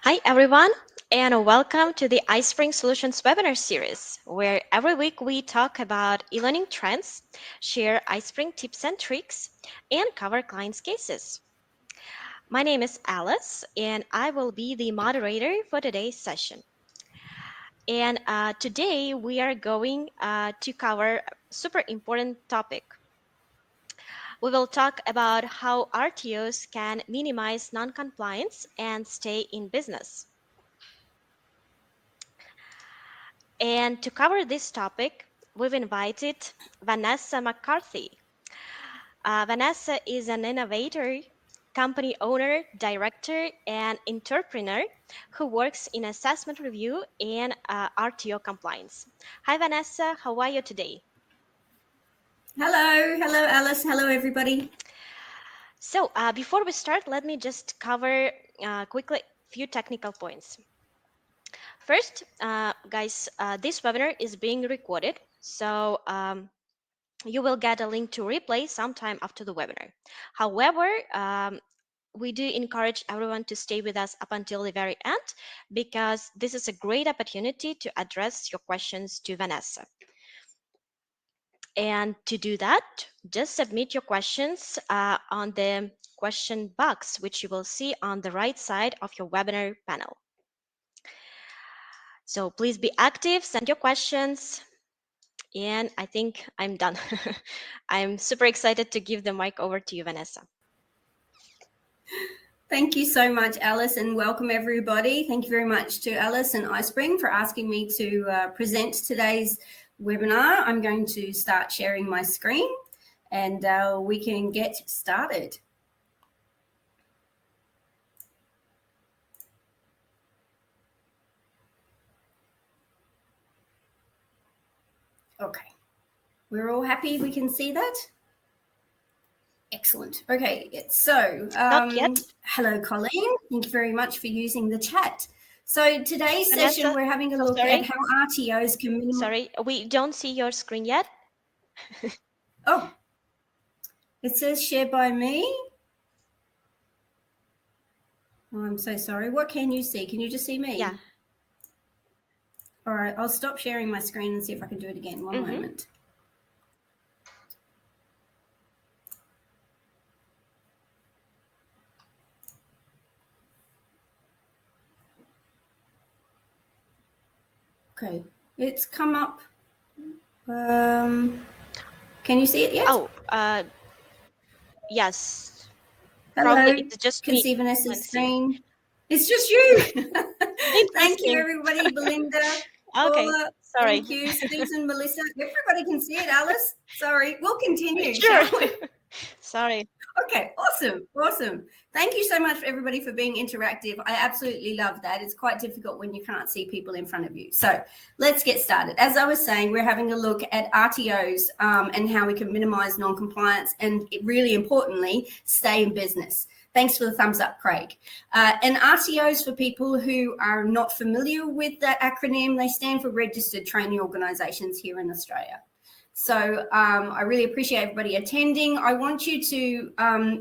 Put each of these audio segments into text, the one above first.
Hi, everyone, and welcome to the iSpring Solutions webinar series, where every week we talk about e-learning trends, share iSpring tips and tricks, and cover clients' cases. My name is Alice, and I will be the moderator for today's session. And today we are going to cover a super important topic. We will talk about how RTOs can minimize non-compliance and stay in business. And to cover this topic, we've invited Vanessa McCarthy. Vanessa is an innovator, company owner, director, and entrepreneur who works in assessment review and RTO compliance. Hi, Vanessa. How are you today? Hello, Alice. Hello, everybody. So before we start, let me just cover quickly a few technical points. First, guys, this webinar is being recorded. So you will get a link to replay sometime after the webinar. However, we do encourage everyone to stay with us up until the very end because this is a great opportunity to address your questions to Vanessa. And to do that, just submit your questions on the question box, which you will see on the right side of your webinar panel. So please be active, send your questions. And I think I'm done. I'm super excited to give the mic over to you, Vanessa. Thank you so much, Alice, and welcome everybody. Thank you very much to Alice and iSpring for asking me to present today's webinar. I'm going to start sharing my screen and we can get started. Okay, we're all happy we can see that? Excellent. Okay, so Not yet. Hello, Colleen. Thank you very much for using the chat. So today's Vanessa, session, we're having a look at how RTOs can minimize... Sorry, we don't see your screen yet. Oh, it says share by me. Oh, I'm so sorry. What can you see? Can you just see me? Yeah. All right, I'll stop sharing my screen and see if I can do it again. One moment. Okay, it's come up. Can you see it yet? Oh, yes. Hello. Probably it's just can me. see Vanessa's screen. It's just you. Thank you, everybody. Belinda. Okay. Paula, Sorry. Thank you. Susan, Melissa. Everybody can see it, Alice. Sorry. We'll continue, Sure. shall we? Sorry. Okay, awesome. Thank you so much for everybody for being interactive. I absolutely love that. It's quite difficult when you can't see people in front of you. So let's get started. As I was saying, we're having a look at RTOs and how we can minimize non-compliance and really importantly, stay in business. Thanks for the thumbs up, Craig. And RTOs, for people who are not familiar with that acronym, they stand for Registered Training Organisations here in Australia. So I really appreciate everybody attending. I want you to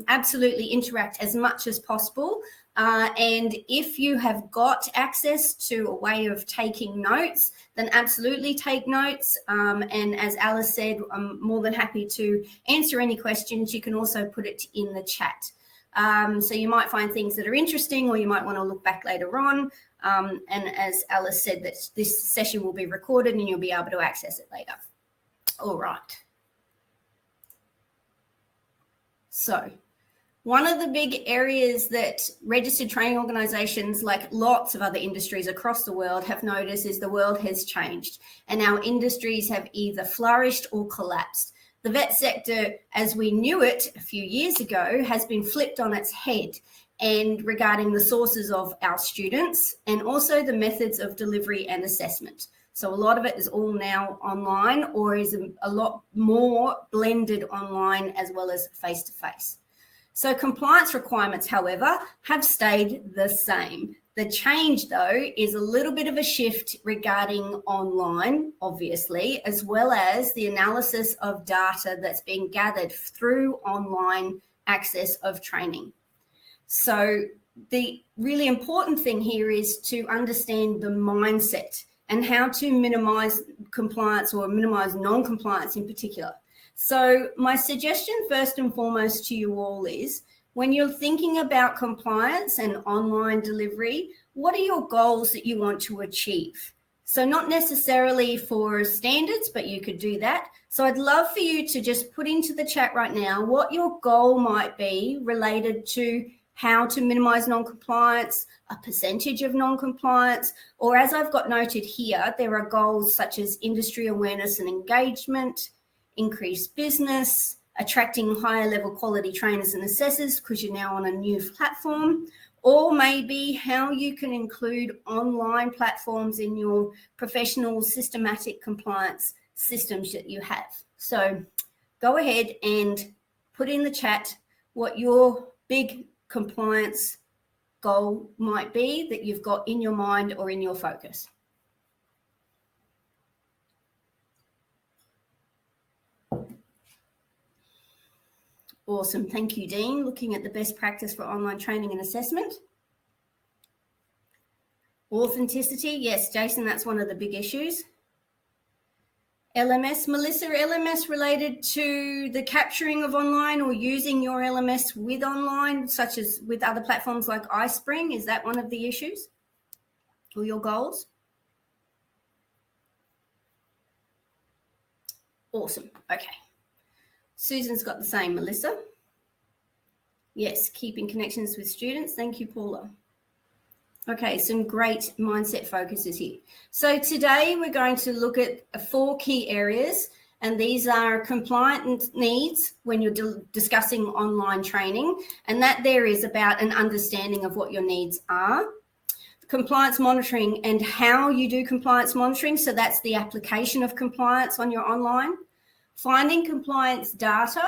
absolutely interact as much as possible. And if you have got access to a way of taking notes, then absolutely take notes. And as Alice said, I'm more than happy to answer any questions. You can also put it in the chat. So you might find things that are interesting, or you might want to look back later on. And as Alice said, that this session will be recorded and you'll be able to access it later. All right. So one of the big areas that registered training organisations, like lots of other industries across the world, have noticed is the world has changed and our industries have either flourished or collapsed. The vet sector, as we knew it a few years ago, has been flipped on its head, and regarding the sources of our students and also the methods of delivery and assessment. So a lot of it is all now online, or is a lot more blended online as well as face-to-face. So compliance requirements, however, have stayed the same. The change, though, is a little bit of a shift regarding online, obviously, as well as the analysis of data that's being gathered through online access of training. So the really important thing here is to understand the mindset and how to minimize compliance or minimize non-compliance in particular. So my suggestion first and foremost to you all is, when you're thinking about compliance and online delivery, what are your goals that you want to achieve? So not necessarily for standards, but you could do that. So I'd love for you to just put into the chat right now what your goal might be related to how to minimize non-compliance, a percentage of non-compliance, or as I've got noted here, there are goals such as industry awareness and engagement, increased business, attracting higher level quality trainers and assessors because you're now on a new platform, or maybe how you can include online platforms in your professional systematic compliance systems that you have. So go ahead and put in the chat what your big compliance goal might be that you've got in your mind or in your focus. Awesome. Thank you, Dean. Looking at the best practice for online training and assessment. Authenticity. Yes, Jason, that's one of the big issues. LMS, Melissa, LMS related to the capturing of online or using your LMS with online, such as with other platforms like iSpring. Is that one of the issues or your goals? Awesome. Okay. Susan's got the same, Melissa. Yes, keeping connections with students. Thank you, Paula. Okay, some great mindset focuses here. So today we're going to look at 4 key areas, and these are compliant needs when you're discussing online training, and that there is about an understanding of what your needs are. Compliance monitoring and how you do compliance monitoring, so that's the application of compliance on your online. Finding compliance data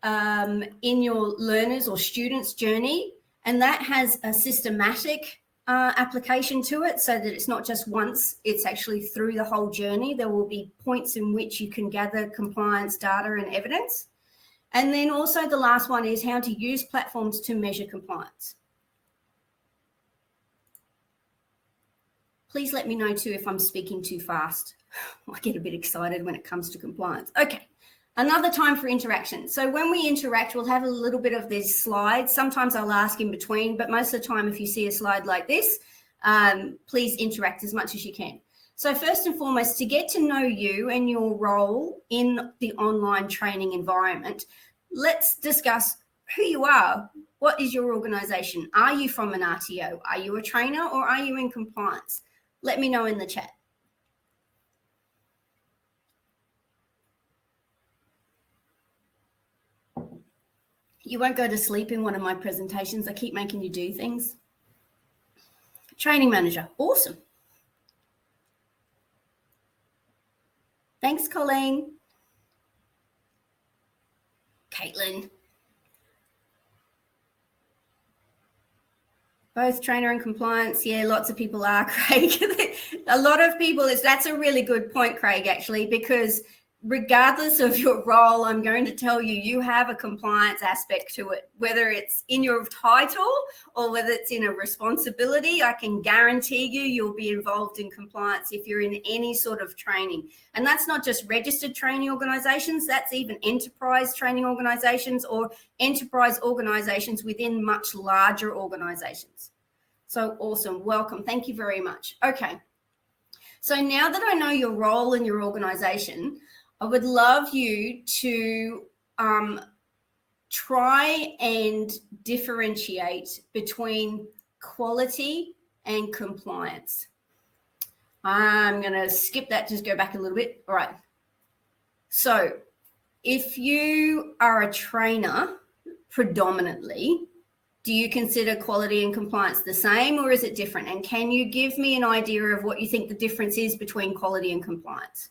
in your learners or students' journey, and that has a systematic application to it, so that it's not just once, it's actually through the whole journey. There will be points in which you can gather compliance data and evidence. And then also the last one is how to use platforms to measure compliance. Please let me know too if I'm speaking too fast. I get a bit excited when it comes to compliance. Okay. Another time for interaction. So when we interact, we'll have a little bit of these slides. Sometimes I'll ask in between, but most of the time, if you see a slide like this, please interact as much as you can. So first and foremost, to get to know you and your role in the online training environment, let's discuss who you are. What is your organization? Are you from an RTO? Are you a trainer or are you in compliance? Let me know in the chat. You won't go to sleep in one of my presentations. I keep making you do things. Training manager. Awesome. Thanks, Colleen. Caitlin. Both trainer and compliance. Yeah, lots of people are, Craig. A lot of people, that's a really good point, Craig, actually, because regardless of your role, I'm going to tell you, you have a compliance aspect to it, whether it's in your title or whether it's in a responsibility. I can guarantee you'll be involved in compliance if you're in any sort of training. And that's not just registered training organizations, that's even enterprise training organizations or enterprise organizations within much larger organizations. So awesome. Welcome. Thank you very much. Okay. So now that I know your role in your organization, I would love you to try and differentiate between quality and compliance. I'm going to skip that, just go back a little bit. All right. So if you are a trainer predominantly, do you consider quality and compliance the same, or is it different? And can you give me an idea of what you think the difference is between quality and compliance?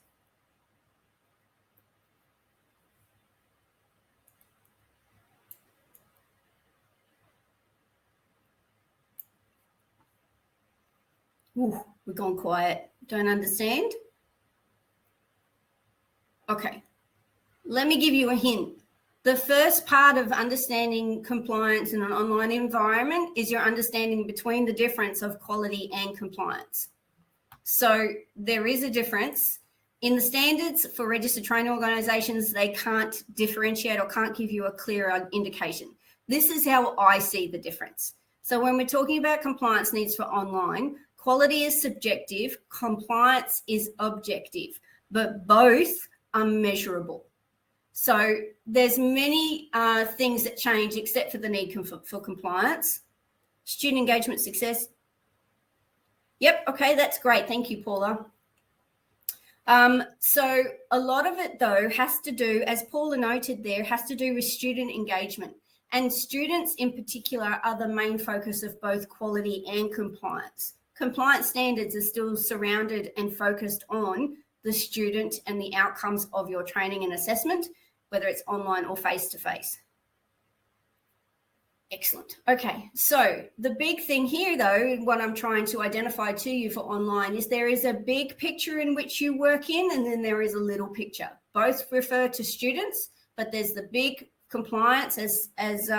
Ooh, we've gone quiet. Don't understand? Okay. Let me give you a hint. The first part of understanding compliance in an online environment is your understanding between the difference of quality and compliance. So there is a difference. In the standards for registered training organisations, they can't differentiate or can't give you a clearer indication. This is how I see the difference. So when we're talking about compliance needs for online, quality is subjective, compliance is objective, but both are measurable. So there's many things that change except for the need for compliance. Student engagement success. Yep, okay, that's great. Thank you, Paula. So a lot of it, though, has to do, as Paula noted there, has to do with student engagement. And students in particular are the main focus of both quality and compliance. Compliance standards are still surrounded and focused on the student and the outcomes of your training and assessment, whether it's online or face-to-face. Excellent. Okay, so the big thing here, though, what I'm trying to identify to you for online is there is a big picture in which you work in, and then there is a little picture. Both refer to students, but there's the big compliance, as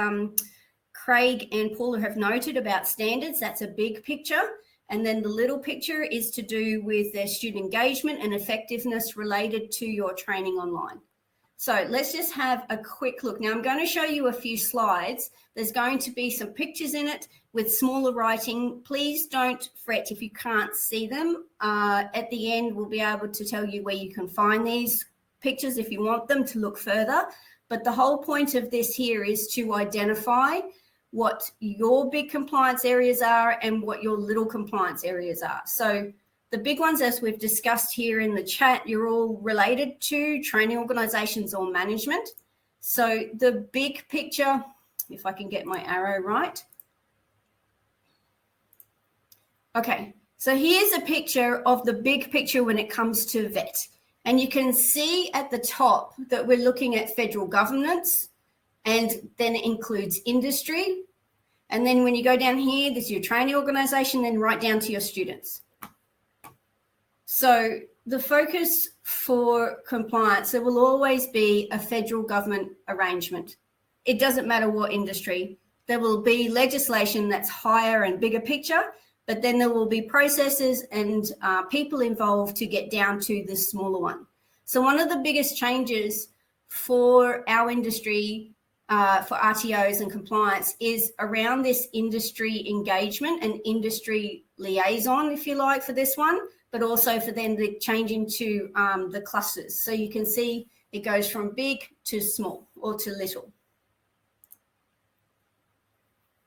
Craig and Paula have noted about standards. That's a big picture. And then the little picture is to do with their student engagement and effectiveness related to your training online. So let's just have a quick look. Now I'm going to show you a few slides. There's going to be some pictures in it with smaller writing. Please don't fret if you can't see them. At the end, we'll be able to tell you where you can find these pictures if you want them to look further. But the whole point of this here is to identify what your big compliance areas are and what your little compliance areas are. So the big ones, as we've discussed here in the chat, you're all related to training organisations or management. So the big picture, if I can get my arrow right. Okay, so here's a picture of the big picture when it comes to VET. And you can see at the top that we're looking at federal governance, and then it includes industry. And then when you go down here, there's your training organisation, then right down to your students. So the focus for compliance, there will always be a federal government arrangement. It doesn't matter what industry. There will be legislation that's higher and bigger picture, but then there will be processes and people involved to get down to the smaller one. So one of the biggest changes for our industry, for RTOs and compliance, is around this industry engagement and industry liaison, if you like, for this one, but also for then the change into the clusters. So you can see it goes from big to small or to little.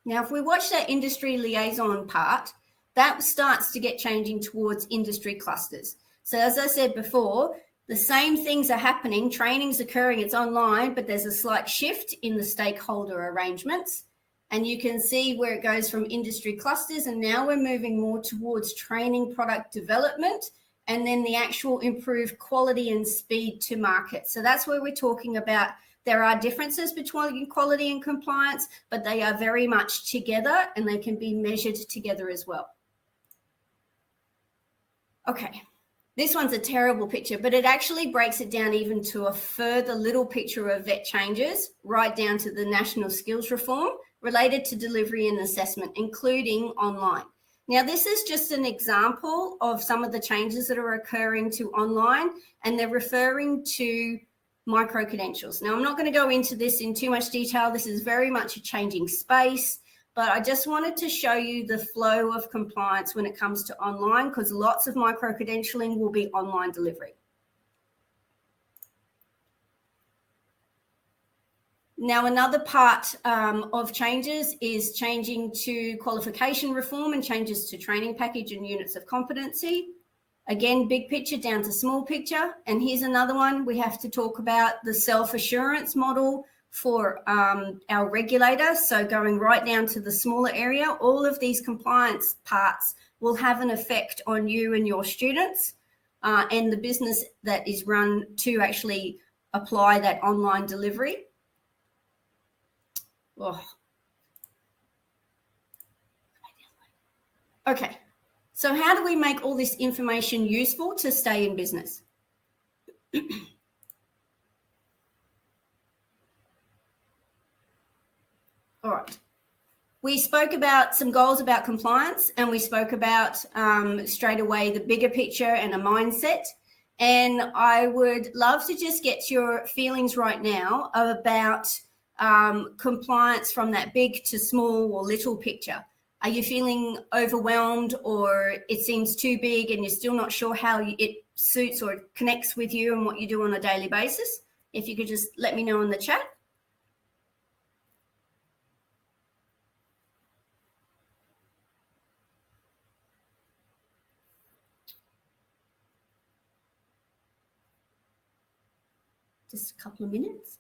Now, if we watch that industry liaison part, that starts to get changing towards industry clusters. So as I said before, the same things are happening, training's occurring, it's online, but there's a slight shift in the stakeholder arrangements. And you can see where it goes from industry clusters, and now we're moving more towards training product development and then the actual improved quality and speed to market. So that's where we're talking about there are differences between quality and compliance, but they are very much together and they can be measured together as well. Okay, this one's a terrible picture, but it actually breaks it down even to a further little picture of VET changes, right down to the national skills reform related to delivery and assessment, including online. Now, this is just an example of some of the changes that are occurring to online, and they're referring to micro-credentials. Now, I'm not going to go into this in too much detail. This is very much a changing space, but I just wanted to show you the flow of compliance when it comes to online, because lots of micro-credentialing will be online delivery. Now, another part of changes is changing to qualification reform and changes to training package and units of competency. Again, big picture down to small picture. And here's another one. We have to talk about the self-assurance model for our regulator. So going right down to the smaller area, all of these compliance parts will have an effect on you and your students and the business that is run to actually apply that online delivery. Oh. Okay, So how do we make all this information useful to stay in business? All right. We spoke about some goals about compliance, and we spoke about straight away the bigger picture and a mindset. And I would love to just get your feelings right now about compliance from that big to small or little picture. Are you feeling overwhelmed, or it seems too big and you're still not sure how it suits or connects with you and what you do on a daily basis? If you could just let me know in the chat. Just a couple of minutes.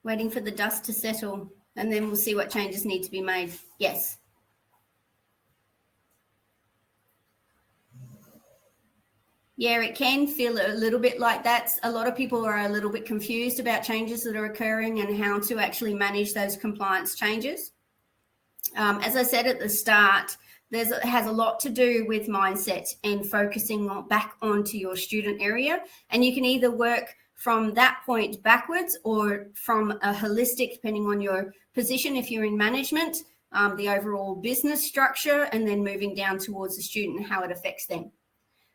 Waiting for the dust to settle, and then we'll see what changes need to be made. Yes. Yeah, it can feel a little bit like that. A lot of people are a little bit confused about changes that are occurring and how to actually manage those compliance changes. As I said at the start, it has a lot to do with mindset and focusing back onto your student area. And you can either work from that point backwards or from a holistic, depending on your position, if you're in management, the overall business structure, and then moving down towards the student and how it affects them.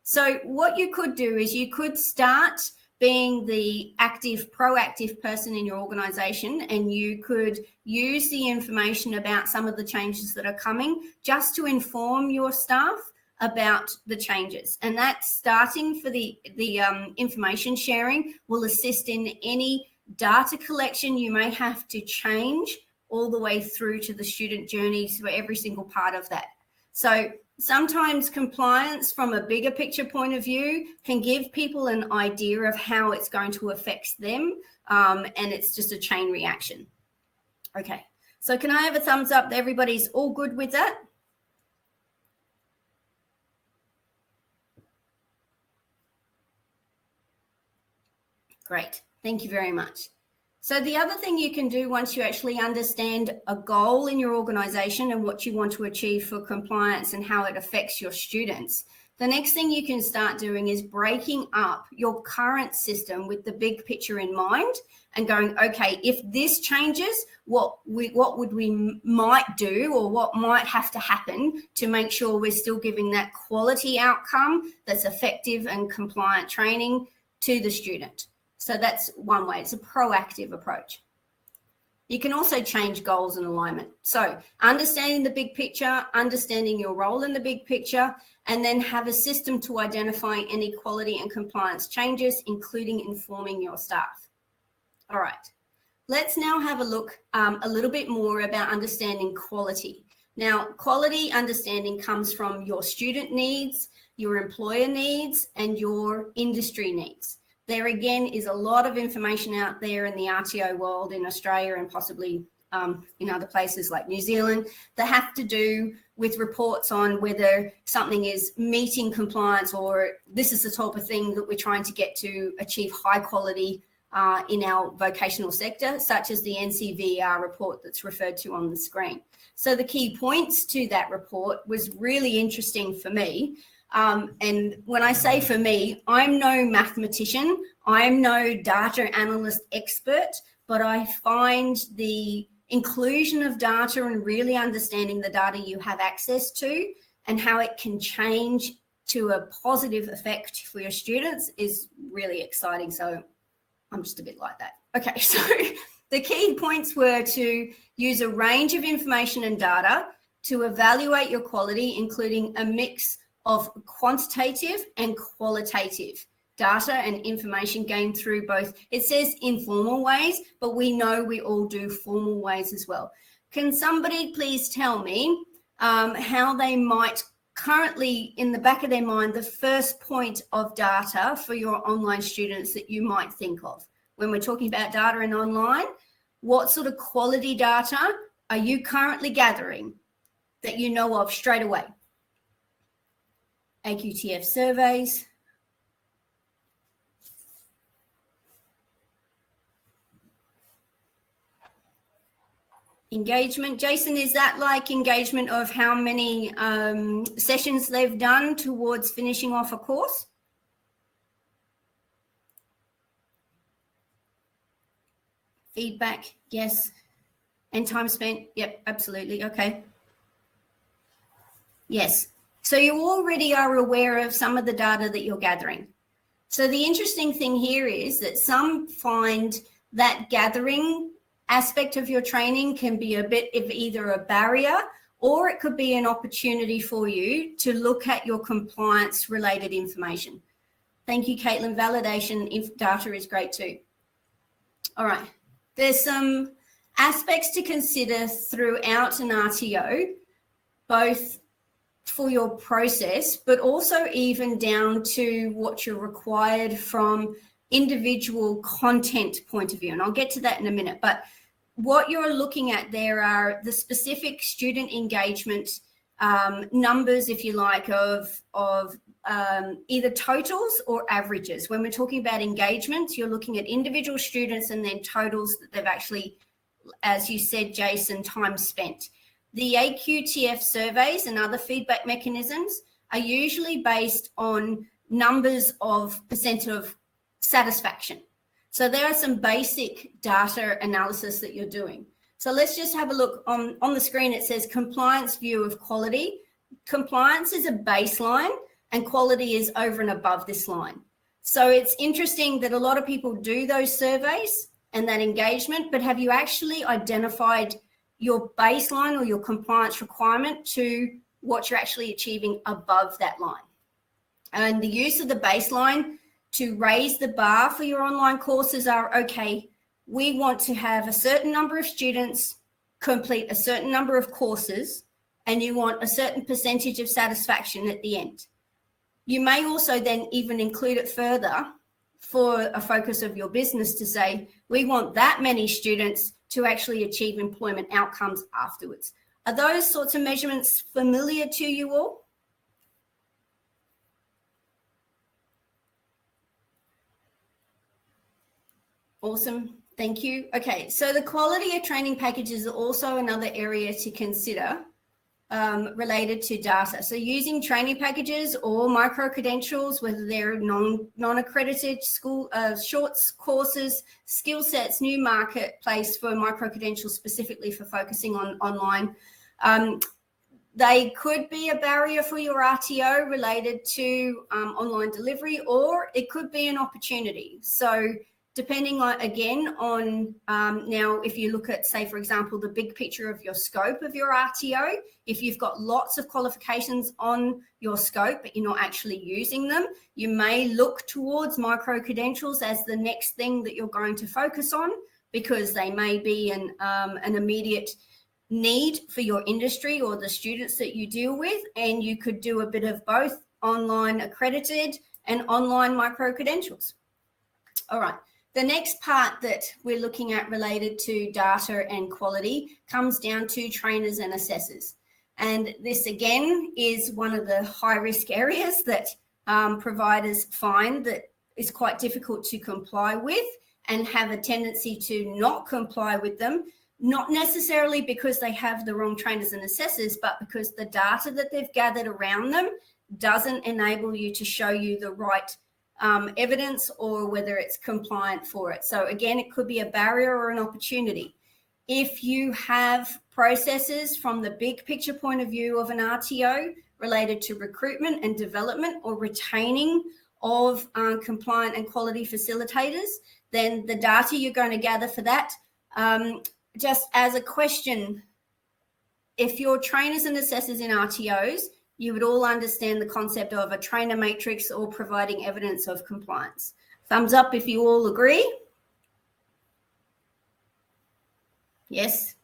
So what you could do is you could start being the active, proactive person in your organization, and you could use the information about some of the changes that are coming just to inform your staff about the changes. And that starting for the information sharing will assist in any data collection you may have to change all the way through to the student journeys for every single part of that. So sometimes compliance from a bigger picture point of view can give people an idea of how it's going to affect them, and it's just a chain reaction. Okay, so can I have a thumbs up that everybody's all good with that? Great, thank you very much. So the other thing you can do once you actually understand a goal in your organization and what you want to achieve for compliance and how it affects your students, the next thing you can start doing is breaking up your current system with the big picture in mind and going, okay, if this changes, what would we might do, or what might have to happen to make sure we're still giving that quality outcome that's effective and compliant training to the student. So that's one way. It's a proactive approach. You can also change goals and alignment. So understanding the big picture, understanding your role in the big picture, and then have a system to identify any quality and compliance changes, including informing your staff. All right. Let's now have a look a little bit more about understanding quality. Now, quality understanding comes from your student needs, your employer needs, and your industry needs. There again is a lot of information out there in the RTO world in Australia and possibly in other places like New Zealand that have to do with reports on whether something is meeting compliance, or this is the type of thing that we're trying to get to achieve high quality in our vocational sector, such as the NCVR report that's referred to on the screen. So the key points to that report was really interesting for me. And when I say for me, I'm no mathematician, I'm no data analyst expert, but I find the inclusion of data and really understanding the data you have access to and how it can change to a positive effect for your students is really exciting. So I'm just a bit like that. Okay, so the key points were to use a range of information and data to evaluate your quality, including a mix of quantitative and qualitative data and information gained through both, it says informal ways, but we know we all do formal ways as well. Can somebody please tell me how they might currently, in the back of their mind, the first point of data for your online students that you might think of? When we're talking about data and online, what sort of quality data are you currently gathering that you know of straight away? AQTF surveys, engagement. Jason, is that like engagement of how many sessions they've done towards finishing off a course? Feedback, yes. And time spent, yep, absolutely, okay. Yes, so you already are aware of some of the data that you're gathering. So the interesting thing here is that some find that gathering aspect of your training can be a bit of either a barrier or it could be an opportunity for you to look at your compliance related information. Thank you, Caitlin. Validation data is great too. All right, there's some aspects to consider throughout an RTO, both for your process, but also even down to what you're required from individual content point of view. And I'll get to that in a minute. But what you're looking at there are the specific student engagement numbers, if you like, of either totals or averages. When we're talking about engagement, you're looking at individual students and then totals that they've actually, as you said, Jason, time spent. The AQTF surveys and other feedback mechanisms are usually based on numbers of percent of satisfaction. So there are some basic data analysis that you're doing. So let's just have a look on the screen. It says compliance view of quality. Compliance is a baseline and quality is over and above this line. So it's interesting that a lot of people do those surveys and that engagement, but have you actually identified your baseline or your compliance requirement to what you're actually achieving above that line? And the use of the baseline to raise the bar for your online courses are, okay, we want to have a certain number of students complete a certain number of courses, and you want a certain percentage of satisfaction at the end. You may also then even include it further for a focus of your business to say, we want that many students to actually achieve employment outcomes afterwards. Are those sorts of measurements familiar to you all? Awesome, thank you. Okay, so the quality of training packages are also another area to consider related to data. So using training packages or micro-credentials, whether they're non-accredited school shorts courses, skill sets, new marketplace for micro-credentials specifically for focusing on online. They could be a barrier for your RTO related to online delivery, or it could be an opportunity. So depending on, again, on now, if you look at, say, for example, the big picture of your scope of your RTO, if you've got lots of qualifications on your scope, but you're not actually using them, you may look towards micro-credentials as the next thing that you're going to focus on, because they may be an immediate need for your industry or the students that you deal with, and you could do a bit of both online accredited and online micro-credentials. All right. The next part that we're looking at related to data and quality comes down to trainers and assessors. And this, again, is one of the high-risk areas that providers find that is quite difficult to comply with and have a tendency to not comply with them, not necessarily because they have the wrong trainers and assessors, but because the data that they've gathered around them doesn't enable you to show you the right evidence or whether it's compliant for it. So again, it could be a barrier or an opportunity. If you have processes from the big picture point of view of an RTO related to recruitment and development or retaining of compliant and quality facilitators, then the data you're going to gather for that, just as a question, if your trainers and assessors in RTOs, you would all understand the concept of a trainer matrix or providing evidence of compliance. Thumbs up if you all agree. Yes.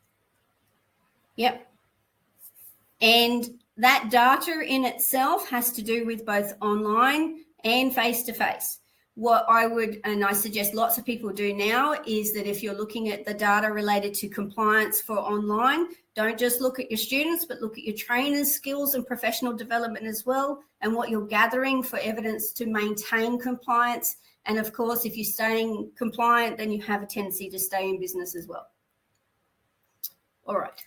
Yep. And that data in itself has to do with both online and face-to-face. what I would, and I suggest lots of people do now, is that if you're looking at the data related to compliance for online, don't just look at your students, but look at your trainers' skills and professional development as well, and what you're gathering for evidence to maintain compliance. And of course, if you're staying compliant, then you have a tendency to stay in business as well. All right.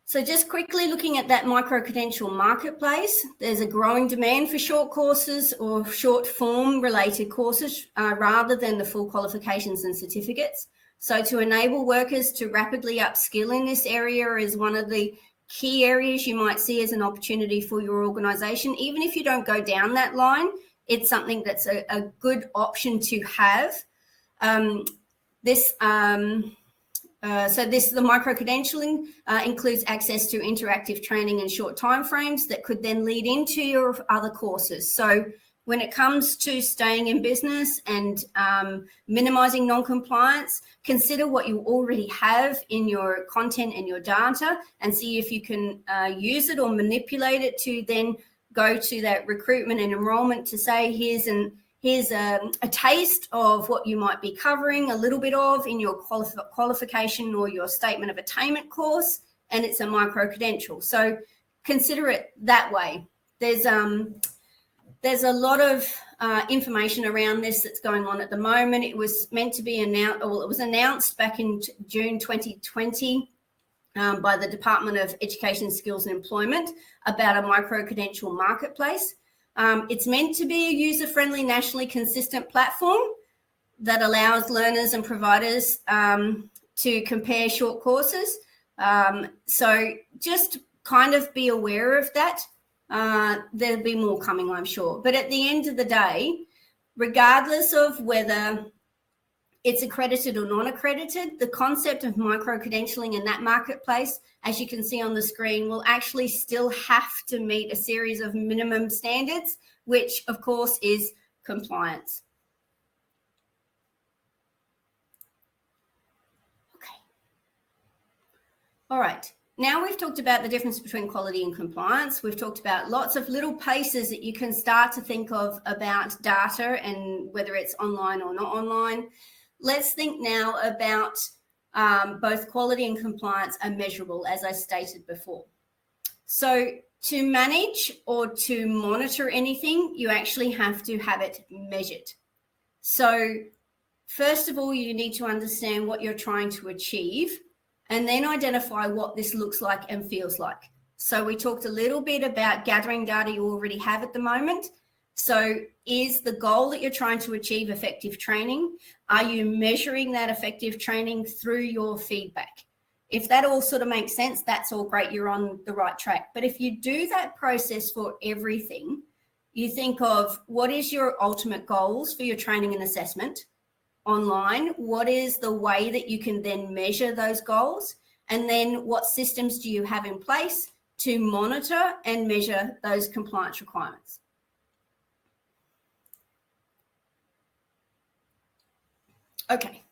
So just quickly looking at that micro-credential marketplace, there's a growing demand for short courses or short form related courses rather than the full qualifications and certificates. So to enable workers to rapidly upskill in this area is one of the key areas you might see as an opportunity for your organisation. Even if you don't go down that line, it's something that's a good option to have. The micro-credentialing includes access to interactive training in short timeframes that could then lead into your other courses. So when it comes to staying in business and minimizing non-compliance, consider what you already have in your content and your data and see if you can use it or manipulate it to then go to that recruitment and enrollment to say, here's a taste of what you might be covering a little bit of in your qualification or your statement of attainment course, and it's a micro-credential. So consider it that way. There's a lot of information around this that's going on at the moment. It was meant to be announced, well, it was announced back in June 2020 by the Department of Education, Skills and Employment about a micro-credential marketplace. It's meant to be a user-friendly, nationally consistent platform that allows learners and providers to compare short courses. So just kind of be aware of that. There'll be more coming, I'm sure. But at the end of the day, regardless of whether it's accredited or non-accredited, the concept of micro-credentialing in that marketplace, as you can see on the screen, will actually still have to meet a series of minimum standards, which of course is compliance. Okay. All right. Now we've talked about the difference between quality and compliance. We've talked about lots of little places that you can start to think of about data and whether it's online or not online. Let's think now about both quality and compliance are measurable, as I stated before. So to manage or to monitor anything, you actually have to have it measured. So first of all, you need to understand what you're trying to achieve and then identify what this looks like and feels like. So we talked a little bit about gathering data you already have at the moment. So is the goal that you're trying to achieve effective training? Are you measuring that effective training through your feedback? If that all sort of makes sense, that's all great. You're on the right track. But if you do that process for everything, you think of what is your ultimate goals for your training and assessment online? What is the way that you can then measure those goals? And then what systems do you have in place to monitor and measure those compliance requirements? Okay,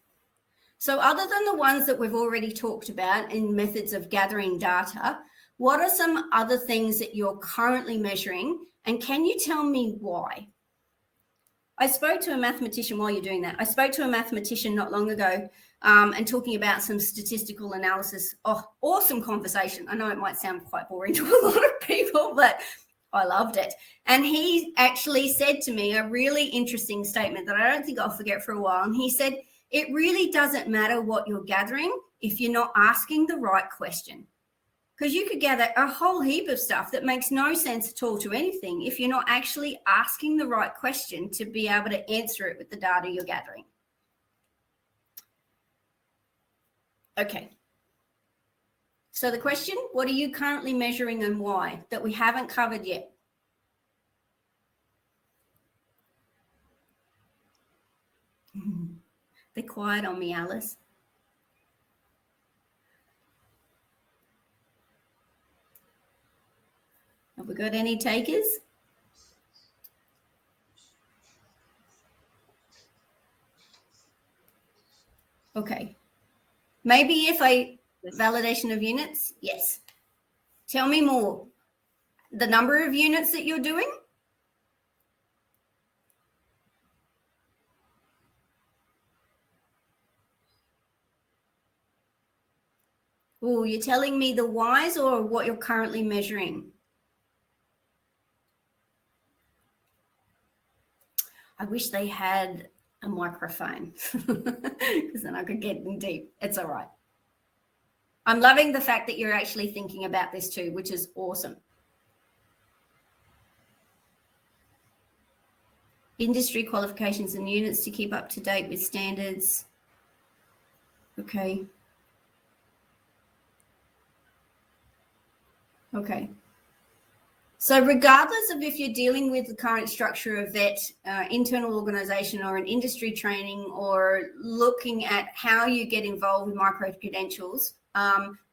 so other than the ones that we've already talked about in methods of gathering data, what are some other things that you're currently measuring, and can you tell me why? I spoke to a mathematician while you're doing that. I spoke to a mathematician not long ago and talking about some statistical analysis. Oh, awesome conversation. I know it might sound quite boring to a lot of people, but I loved it. And he actually said to me a really interesting statement that I don't think I'll forget for a while. And he said, it really doesn't matter what you're gathering if you're not asking the right question. Because you could gather a whole heap of stuff that makes no sense at all to anything if you're not actually asking the right question to be able to answer it with the data you're gathering. Okay. So the question, what are you currently measuring and why, that we haven't covered yet? Be quiet on me, Alice. Have we got any takers? Okay. Maybe if validation of units, yes. Tell me more. The number of units that you're doing? Oh, you're telling me the whys or what you're currently measuring? I wish they had a microphone because then I could get in deep. It's all right. I'm loving the fact that you're actually thinking about this too, which is awesome. Industry qualifications and units to keep up to date with standards. Okay. Okay. So regardless of if you're dealing with the current structure of that internal organization or an industry training or looking at how you get involved with micro-credentials,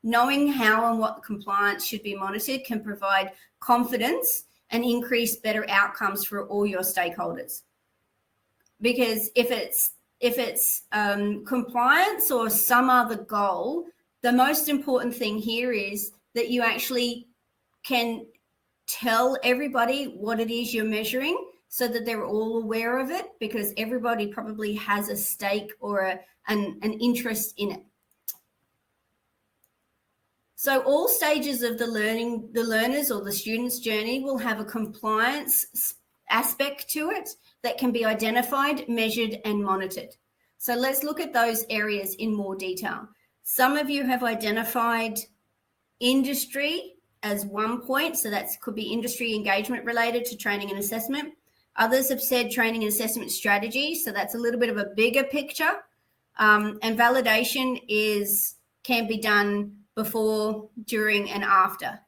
knowing how and what the compliance should be monitored can provide confidence and increase better outcomes for all your stakeholders. Because if it's compliance or some other goal, the most important thing here is that you actually can tell everybody what it is you're measuring so that they're all aware of it, because everybody probably has a stake or an interest in it. So all stages of the learners or the student's journey will have a compliance aspect to it that can be identified, measured, and monitored. So let's look at those areas in more detail. Some of you have identified industry as one point, so that could be industry engagement related to training and assessment. Others have said training and assessment strategy, so that's a little bit of a bigger picture. And validation can be done before, during, and after.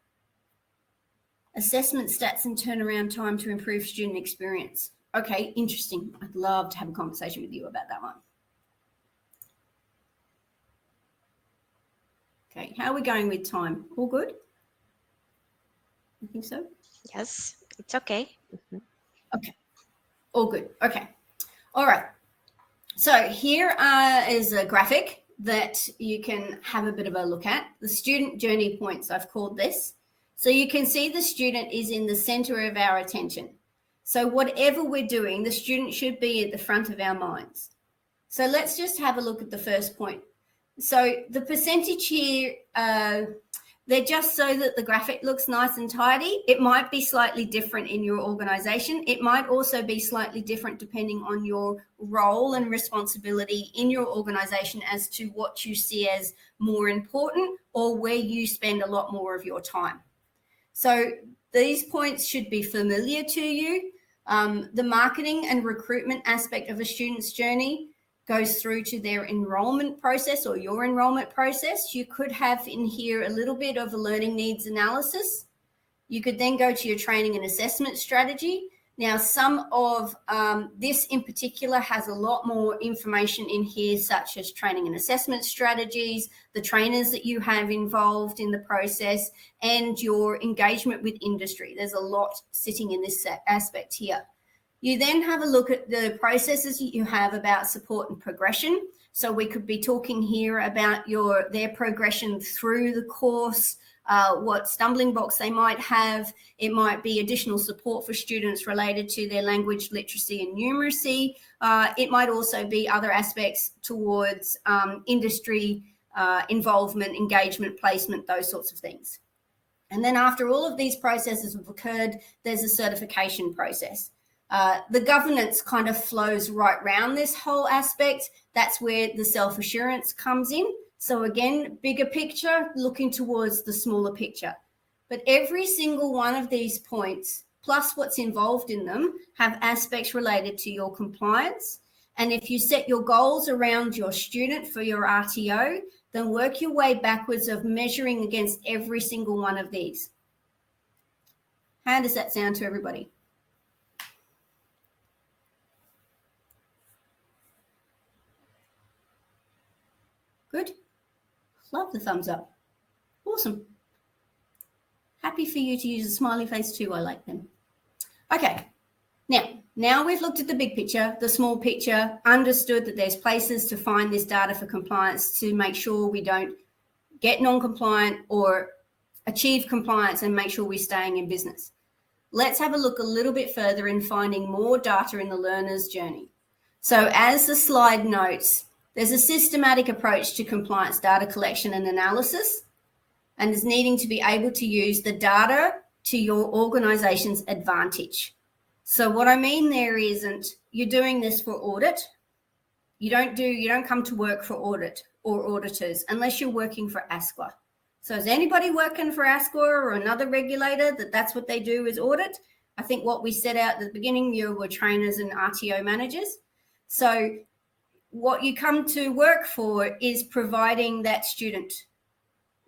Assessment stats and turnaround time to improve student experience. Okay, interesting. I'd love to have a conversation with you about that one. Okay, how are we going with time? All good? I think so. Yes, it's okay. Okay, all good. Okay, all right. So here is a graphic that you can have a bit of a look at. The student journey points, I've called this. So you can see the student is in the center of our attention. So whatever we're doing, the student should be at the front of our minds. So let's just have a look at the first point. So the percentage here, they're just so that the graphic looks nice and tidy. It might be slightly different in your organization. It might also be slightly different depending on your role and responsibility in your organization as to what you see as more important or where you spend a lot more of your time. So these points should be familiar to you. The marketing and recruitment aspect of a student's journey goes through to their enrollment process or your enrollment process. You could have in here a little bit of a learning needs analysis. You could then go to your training and assessment strategy. Now, some of this in particular has a lot more information in here, such as training and assessment strategies, the trainers that you have involved in the process, and your engagement with industry. There's a lot sitting in this aspect here. You then have a look at the processes you have about support and progression. So we could be talking here about their progression through the course, what stumbling blocks they might have. It might be additional support for students related to their language literacy and numeracy. It might also be other aspects towards industry involvement, engagement, placement, those sorts of things. And then after all of these processes have occurred, there's a certification process. The governance kind of flows right around this whole aspect. That's where the self-assurance comes in. So again, bigger picture, looking towards the smaller picture. But every single one of these points, plus what's involved in them, have aspects related to your compliance. And if you set your goals around your student for your RTO, then work your way backwards of measuring against every single one of these. How does that sound to everybody? Good. Love the thumbs up. Awesome. Happy for you to use a smiley face too. I like them. Okay. Now we've looked at the big picture, the small picture, understood that there's places to find this data for compliance to make sure we don't get non-compliant or achieve compliance and make sure we're staying in business. Let's have a look a little bit further in finding more data in the learner's journey. So as the slide notes, there's a systematic approach to compliance data collection and analysis. and is needing to be able to use the data to your organization's advantage. So what I mean there isn't you're doing this for audit. You don't come to work for audit or auditors unless you're working for ASQA. So is anybody working for ASQA or another regulator that's what they do is audit? I think what we set out at the beginning, you were trainers and RTO managers. So what you come to work for is providing that student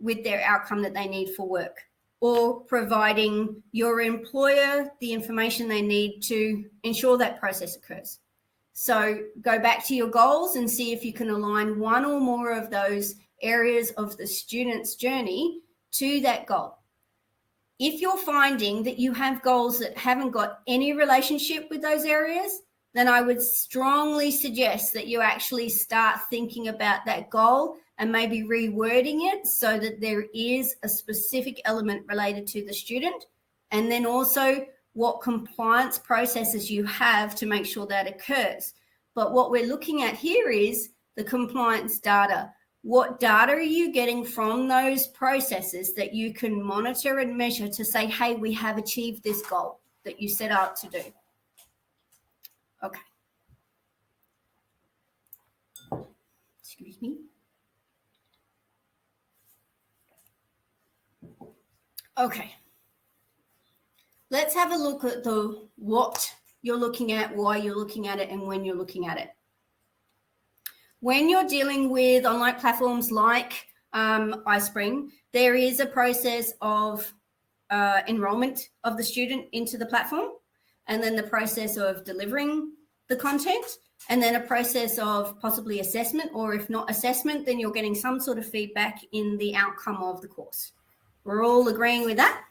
with their outcome that they need for work, or providing your employer the information they need to ensure that process occurs. So go back to your goals and see if you can align one or more of those areas of the student's journey to that goal. If you're finding that you have goals that haven't got any relationship with those areas, then I would strongly suggest that you actually start thinking about that goal and maybe rewording it so that there is a specific element related to the student, and then also what compliance processes you have to make sure that occurs. But what we're looking at here is the compliance data. What data are you getting from those processes that you can monitor and measure to say, hey, we have achieved this goal that you set out to do? Okay. Excuse me. Okay. Let's have a look at the what you're looking at, why you're looking at it, and when you're looking at it. When you're dealing with online platforms like iSpring, there is a process of enrollment of the student into the platform, and then the process of delivering the content, and then a process of possibly assessment, or if not assessment, then you're getting some sort of feedback in the outcome of the course. We're all agreeing with that?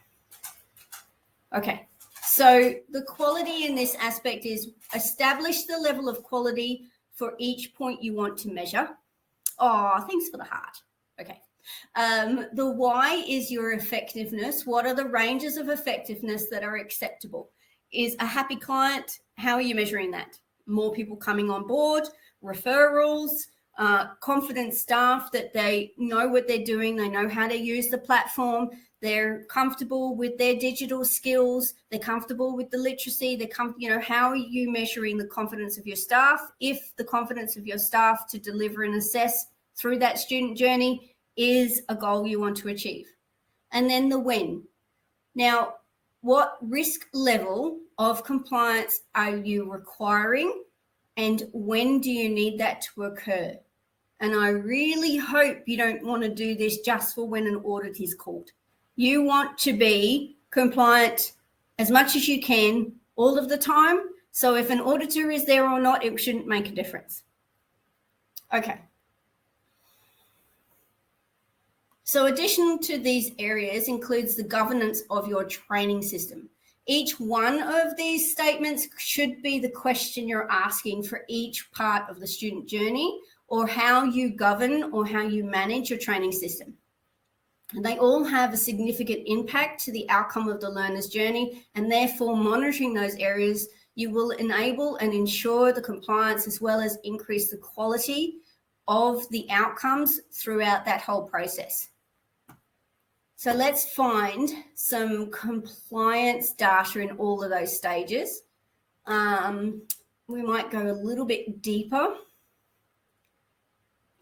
Okay, so the quality in this aspect is establish the level of quality for each point you want to measure. Oh, thanks for the heart. Okay. The why is your effectiveness. What are the ranges of effectiveness that are acceptable? Is a happy client, how are you measuring that? More people coming on board, referrals, confident staff that they know what they're doing, they know how to use the platform, they're comfortable with their digital skills, they're comfortable with the literacy, how are you measuring the confidence of your staff? If the confidence of your staff to deliver and assess through that student journey is a goal you want to achieve. And then the when. Now, what risk level of compliance are you requiring, and when do you need that to occur? And I really hope you don't want to do this just for when an audit is called. You want to be compliant as much as you can all of the time. So if an auditor is there or not, it shouldn't make a difference. Okay. So additional to these areas includes the governance of your training system. Each one of these statements should be the question you're asking for each part of the student journey, or how you govern or how you manage your training system. And they all have a significant impact to the outcome of the learner's journey, and therefore monitoring those areas, you will enable and ensure the compliance as well as increase the quality of the outcomes throughout that whole process. So let's find some compliance data in all of those stages. We might go a little bit deeper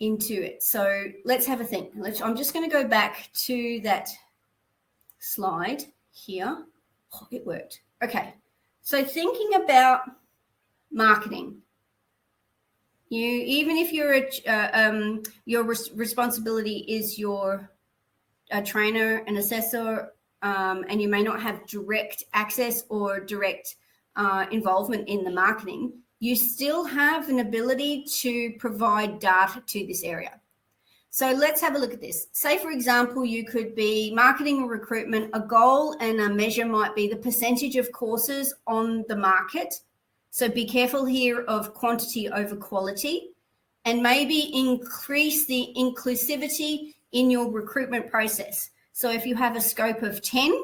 into it. So let's have a think. I'm just going to go back to that slide here. Oh, it worked. Okay. So thinking about marketing, even if you're your responsibility is your trainer and assessor, and you may not have direct access or direct involvement in the marketing, you still have an ability to provide data to this area. So let's have a look at this. Say, for example, you could be marketing or recruitment. A goal and a measure might be the percentage of courses on the market. So be careful here of quantity over quality, and maybe increase the inclusivity in your recruitment process. So if you have a scope of 10,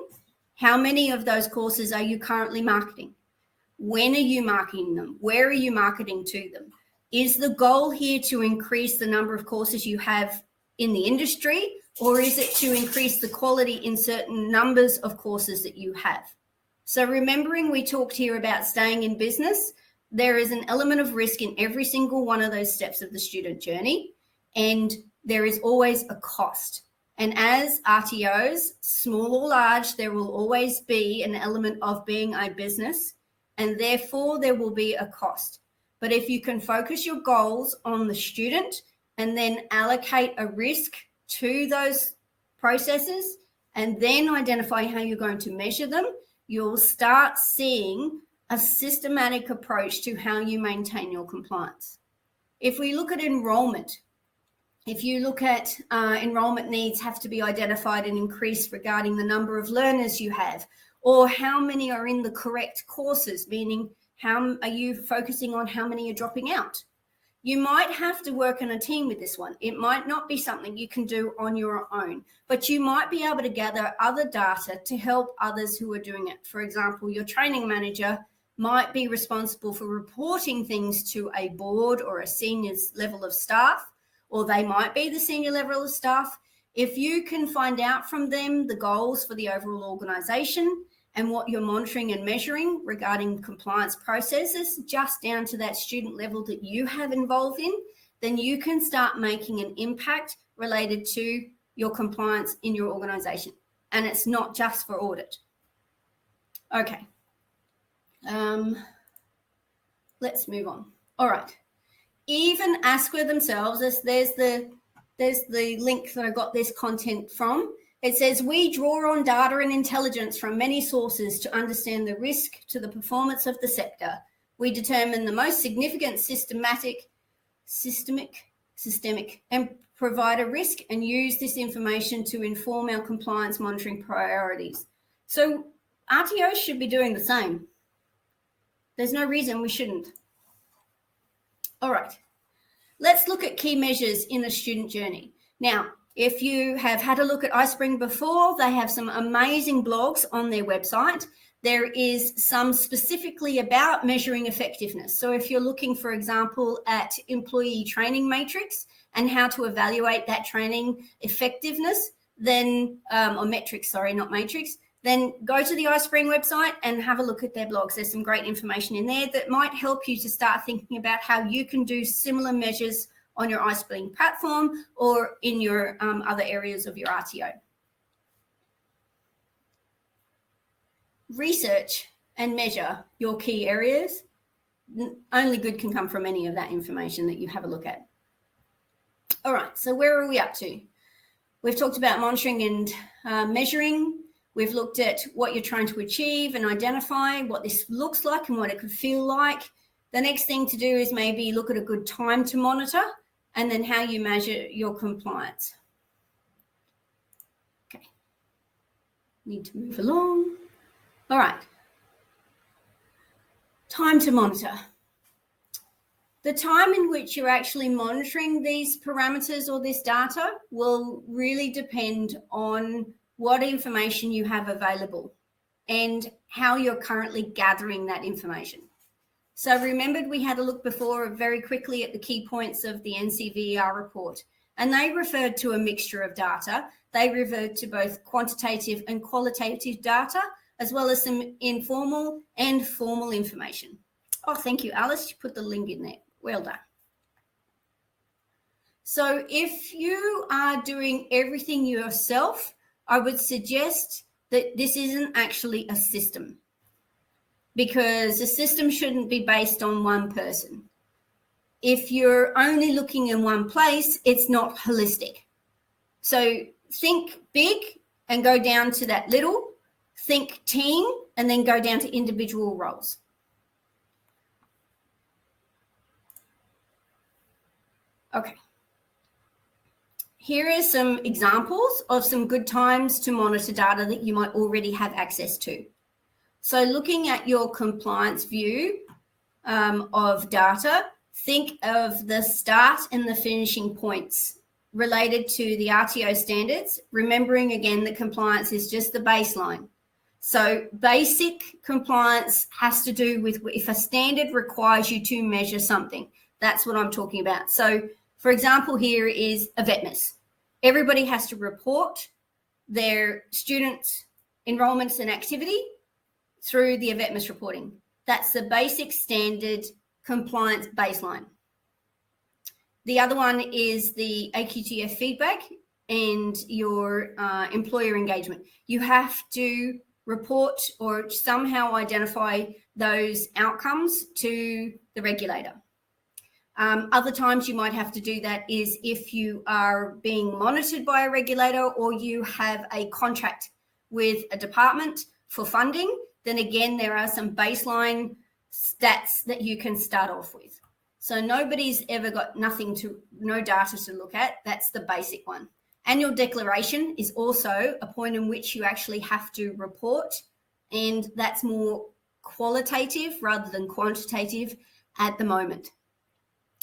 how many of those courses are you currently marketing? When are you marketing them? Where are you marketing to them? Is the goal here to increase the number of courses you have in the industry, Or is it to increase the quality in certain numbers of courses that you have? So remembering we talked here about staying in business, there is an element of risk in every single one of those steps of the student journey, and there is always a cost. And as RTOs, small or large, there will always be an element of being a business, and therefore there will be a cost. But if you can focus your goals on the student and then allocate a risk to those processes and then identify how you're going to measure them, you'll start seeing a systematic approach to how you maintain your compliance. If we look at enrollment, if you look at enrollment needs have to be identified and increased regarding the number of learners you have, or how many are in the correct courses, meaning how are you focusing on how many are dropping out? You might have to work in a team with this one. It might not be something you can do on your own, but you might be able to gather other data to help others who are doing it. For example, your training manager might be responsible for reporting things to a board or a senior level of staff, or they might be the senior level of staff. If you can find out from them the goals for the overall organization and what you're monitoring and measuring regarding compliance processes, just down to that student level that you have involved in, then you can start making an impact related to your compliance in your organization. And it's not just for audit. Okay. Let's move on. All right. Even ASQA themselves, there's the link that I got this content from. It says, we draw on data and intelligence from many sources to understand the risk to the performance of the sector. We determine the most significant systemic, and provide a risk and use this information to inform our compliance monitoring priorities. So RTOs should be doing the same. There's no reason we shouldn't. All right, let's look at key measures in a student journey. Now, if you have had a look at iSpring before, they have some amazing blogs on their website. There is some specifically about measuring effectiveness. So if you're looking, for example, at employee training matrix and how to evaluate that training effectiveness, then, or metrics, sorry, not matrix, then go to the iSpring website and have a look at their blogs. There's some great information in there that might help you to start thinking about how you can do similar measures on your iSpring platform or in your other areas of your RTO. Research and measure your key areas. Only good can come from any of that information that you have a look at. All right, so where are we up to? We've talked about monitoring and measuring. We've looked at what you're trying to achieve and identify what this looks like and what it could feel like. The next thing to do is maybe look at a good time to monitor and then how you measure your compliance. Okay, need to move along. All right, time to monitor. The time in which you're actually monitoring these parameters or this data will really depend on what information you have available and how you're currently gathering that information. So remembered we had a look before very quickly at the key points of the NCVER report, and they referred to a mixture of data. They referred to both quantitative and qualitative data, as well as some informal and formal information. Oh, thank you, Alice. You put the link in there. Well done. So if you are doing everything yourself, I would suggest that this isn't actually a system, because a system shouldn't be based on one person. If you're only looking in one place, it's not holistic. So think big and go down to that little, think team, and then go down to individual roles. Okay. Here are some examples of some good times to monitor data that you might already have access to. So looking at your compliance view of data, think of the start and the finishing points related to the RTO standards, remembering again that compliance is just the baseline. So basic compliance has to do with if a standard requires you to measure something. That's what I'm talking about. So for example, here is a VETNES. Everybody has to report their students' enrollments and activity through the EVETMIS reporting. That's the basic standard compliance baseline. The other one is the AQTF feedback and your employer engagement. You have to report or somehow identify those outcomes to the regulator. Other times you might have to do that is if you are being monitored by a regulator or you have a contract with a department for funding, then again, there are some baseline stats that you can start off with. So nobody's ever got no data to look at. That's the basic one. Annual declaration is also a point in which you actually have to report, and that's more qualitative rather than quantitative at the moment.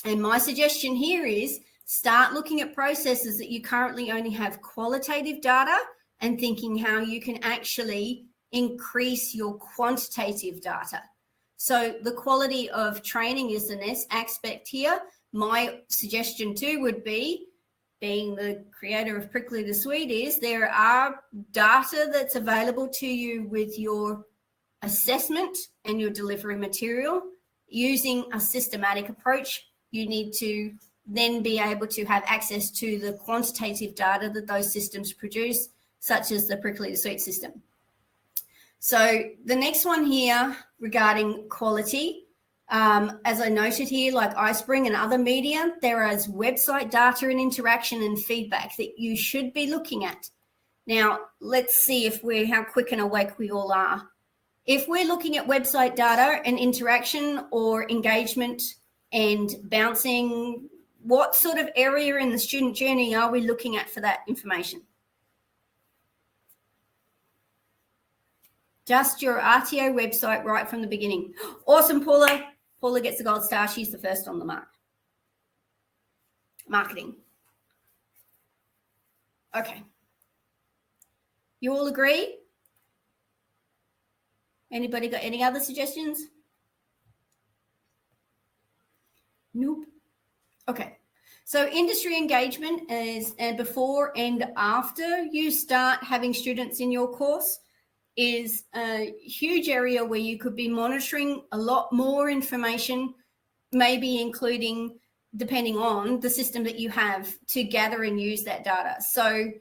And my suggestion here is start looking at processes that you currently only have qualitative data and thinking how you can actually increase your quantitative data. So the quality of training is the next aspect here. My suggestion too would be, being the creator of Prickly the Swede, is there are data that's available to you with your assessment and your delivery material. Using a systematic approach, you need to then be able to have access to the quantitative data that those systems produce, such as the Prickly the Swede system. So the next one here regarding quality, as I noted here, like iSpring and other media, there is website data and interaction and feedback that you should be looking at. Now, let's see how quick and awake we all are. If we're looking at website data and interaction or engagement and bouncing, what sort of area in the student journey are we looking at for that information? Just your RTO website right from the beginning. Awesome, Paula. Paula gets the gold star. She's the first on the mark. Marketing. Okay. You all agree? Anybody got any other suggestions? Nope. Okay. So industry engagement is before and after you start having students in your course is a huge area where you could be monitoring a lot more information, maybe including, depending on the system that you have, to gather and use that data. So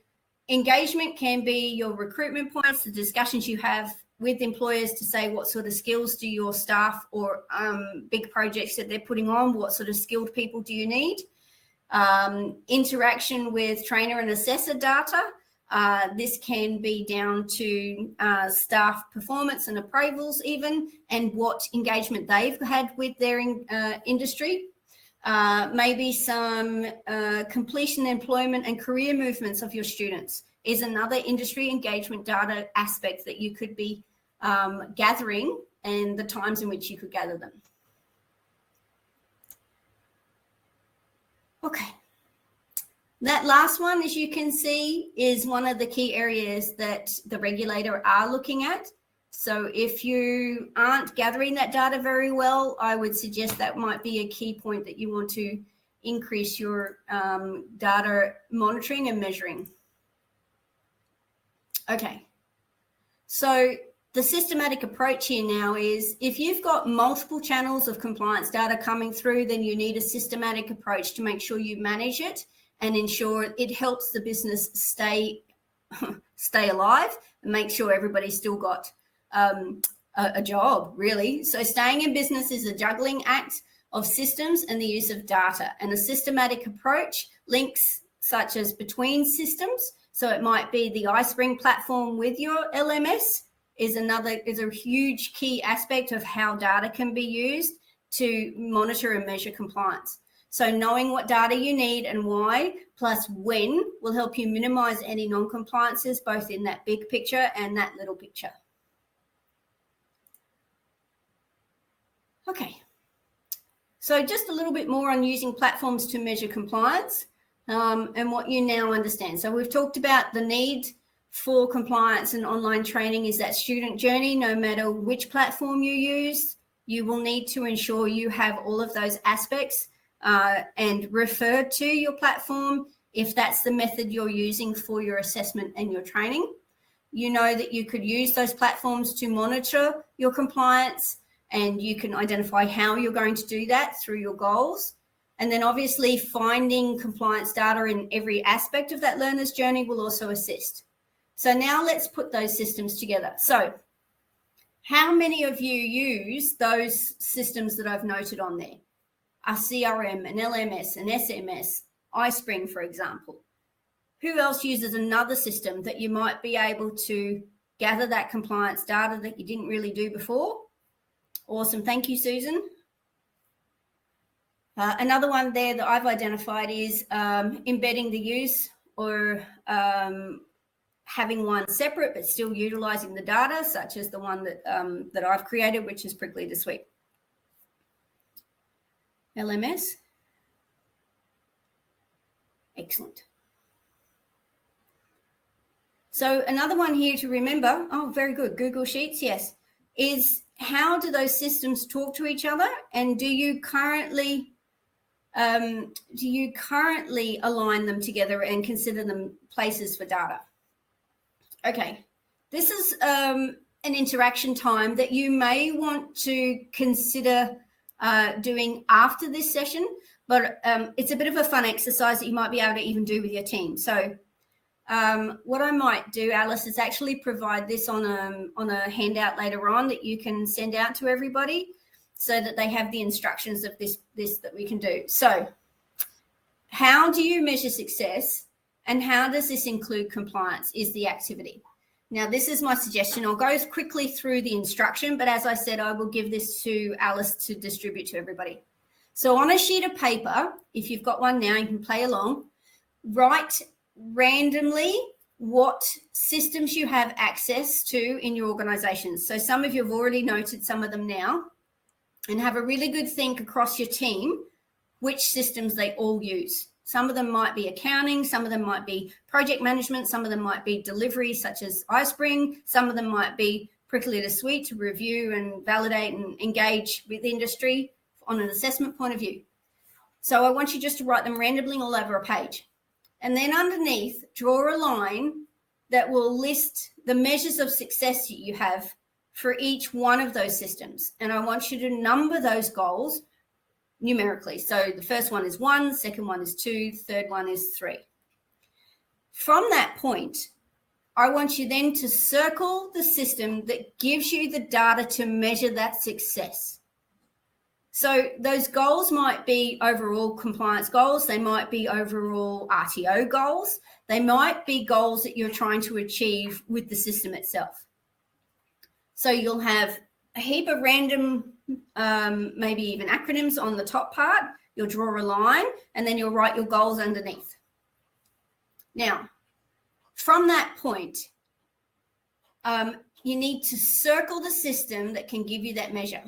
engagement can be your recruitment points, the discussions you have with employers to say what sort of skills do your staff or big projects that they're putting on, what sort of skilled people do you need? Interaction with trainer and assessor data. This can be down to staff performance and appraisals even, and what engagement they've had with their industry. Maybe some completion, employment and career movements of your students is another industry engagement data aspect that you could be gathering, and the times in which you could gather them. Okay. That last one, as you can see, is one of the key areas that the regulator are looking at. So if you aren't gathering that data very well, I would suggest that might be a key point that you want to increase your data monitoring and measuring. Okay. So the systematic approach here now is, if you've got multiple channels of compliance data coming through, then you need a systematic approach to make sure you manage it and ensure it helps the business stay alive and make sure everybody's still got a job, really. So staying in business is a juggling act of systems and the use of data, and a systematic approach links such as between systems. So it might be the iSpring platform with your LMS is a huge key aspect of how data can be used to monitor and measure compliance. So knowing what data you need and why, plus when, will help you minimize any non-compliances, both in that big picture and that little picture. Okay. So just a little bit more on using platforms to measure compliance and what you now understand. So we've talked about the need for compliance and online training is that student journey. No matter which platform you use, you will need to ensure you have all of those aspects and refer to your platform if that's the method you're using for your assessment and your training. You know that you could use those platforms to monitor your compliance, and you can identify how you're going to do that through your goals. And then obviously finding compliance data in every aspect of that learner's journey will also assist. So now let's put those systems together. So how many of you use those systems that I've noted on there? A CRM, an LMS, an SMS, iSpring, for example. Who else uses another system that you might be able to gather that compliance data that you didn't really do before? Awesome. Thank you, Susan. Another one there that I've identified is embedding the use, or having one separate but still utilizing the data, such as the one that I've created, which is Prick Leader Suite. LMS. Excellent. So another one here to remember, oh, very good, Google Sheets, yes, is how do those systems talk to each other, and do you currently align them together and consider them places for data? Okay, this is an interaction time that you may want to consider doing after this session, but it's a bit of a fun exercise that you might be able to even do with your team. So what I might do, Alice, is actually provide this on a handout later on that you can send out to everybody so that they have the instructions of this that we can do. So how do you measure success, and how does this include compliance is the activity. Now, this is my suggestion. I'll go quickly through the instruction, but as I said, I will give this to Alice to distribute to everybody. So on a sheet of paper, if you've got one now, you can play along, write randomly what systems you have access to in your organizations. So some of you have already noted some of them now, and have a really good think across your team which systems they all use. Some of them might be accounting, some of them might be project management, some of them might be delivery, such as iSpring, some of them might be Prick Leader Suite to review and validate and engage with industry on an assessment point of view. So I want you just to write them randomly all over a page. And then underneath, draw a line that will list the measures of success that you have for each one of those systems. And I want you to number those goals numerically. So the first one is 1, second one is 2, third one is 3. From that point, I want you then to circle the system that gives you the data to measure that success. So those goals might be overall compliance goals. They might be overall RTO goals. They might be goals that you're trying to achieve with the system itself. So you'll have a heap of random, maybe even acronyms on the top part. You'll draw a line, and then you'll write your goals underneath. Now, from that point, you need to circle the system that can give you that measure.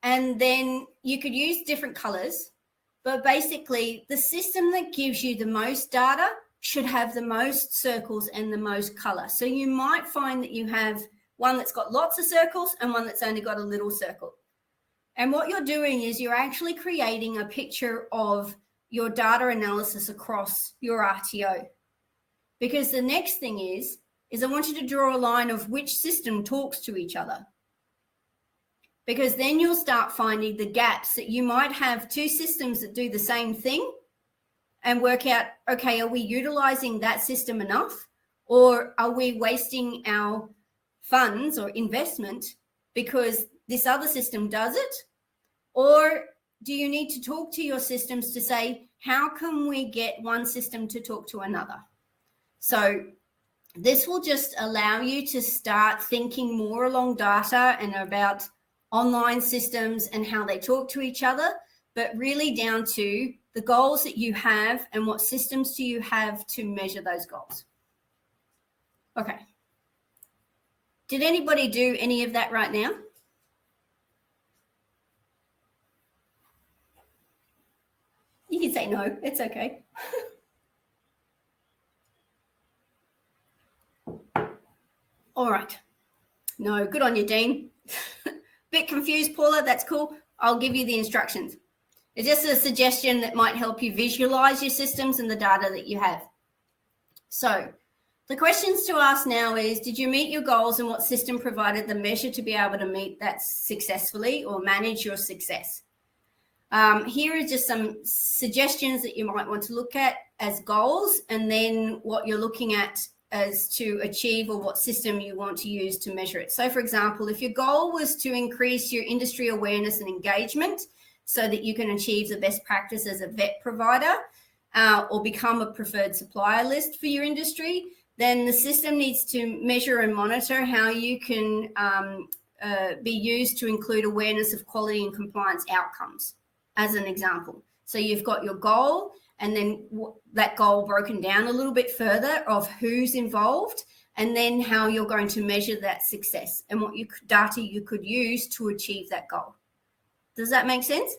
And then you could use different colors, but basically the system that gives you the most data should have the most circles and the most color. So you might find that you have one that's got lots of circles and one that's only got a little circle. And what you're doing is you're actually creating a picture of your data analysis across your RTO. Because the next thing is I want you to draw a line of which system talks to each other. Because then you'll start finding the gaps that you might have two systems that do the same thing, and work out, okay, are we utilizing that system enough, or are we wasting our funds or investment because this other system does it? Or do you need to talk to your systems to say, how can we get one system to talk to another? So this will just allow you to start thinking more along data and about online systems and how they talk to each other, but really down to the goals that you have and what systems do you have to measure those goals. Okay. Did anybody do any of that right now? You can say no, it's okay. All right. No, good on you, Dean. Bit confused, Paula, that's cool. I'll give you the instructions. It's just a suggestion that might help you visualize your systems and the data that you have. So the questions to ask now is, did you meet your goals and what system provided the measure to be able to meet that successfully or manage your success? Here are just some suggestions that you might want to look at as goals, and then what you're looking at as to achieve, or what system you want to use to measure it. So for example, if your goal was to increase your industry awareness and engagement so that you can achieve the best practice as a vet provider, or become a preferred supplier list for your industry, then the system needs to measure and monitor how you can be used to include awareness of quality and compliance outcomes, as an example. So you've got your goal, and then that goal broken down a little bit further of who's involved, and then how you're going to measure that success and what data you could use to achieve that goal. Does that make sense?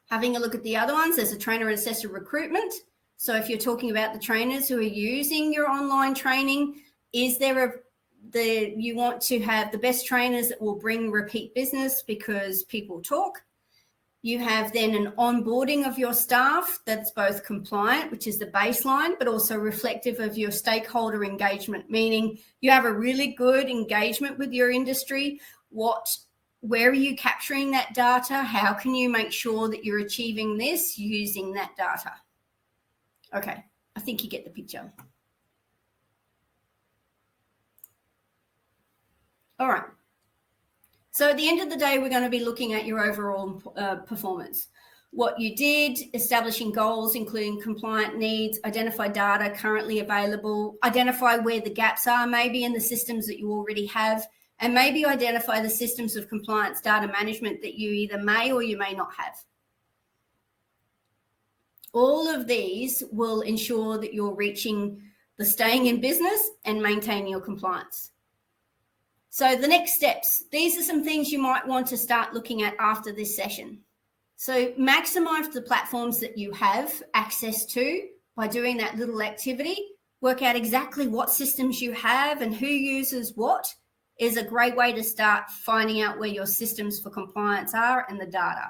Having a look at the other ones, there's a trainer and assessor recruitment. So if you're talking about the trainers who are using your online training, is there you want to have the best trainers that will bring repeat business because people talk. You have then an onboarding of your staff that's both compliant, which is the baseline, but also reflective of your stakeholder engagement, meaning you have a really good engagement with your industry. Where are you capturing that data? How can you make sure that you're achieving this using that data? Okay, I think you get the picture. All right. So at the end of the day, we're going to be looking at your overall performance. What you did, establishing goals, including compliant needs, identify data currently available, identify where the gaps are maybe in the systems that you already have, and maybe identify the systems of compliance data management that you either may or you may not have. All of these will ensure that you're reaching the staying in business and maintaining your compliance. So the next steps, these are some things you might want to start looking at after this session. So maximize the platforms that you have access to by doing that little activity. Work out exactly what systems you have and who uses what is a great way to start finding out where your systems for compliance are and the data.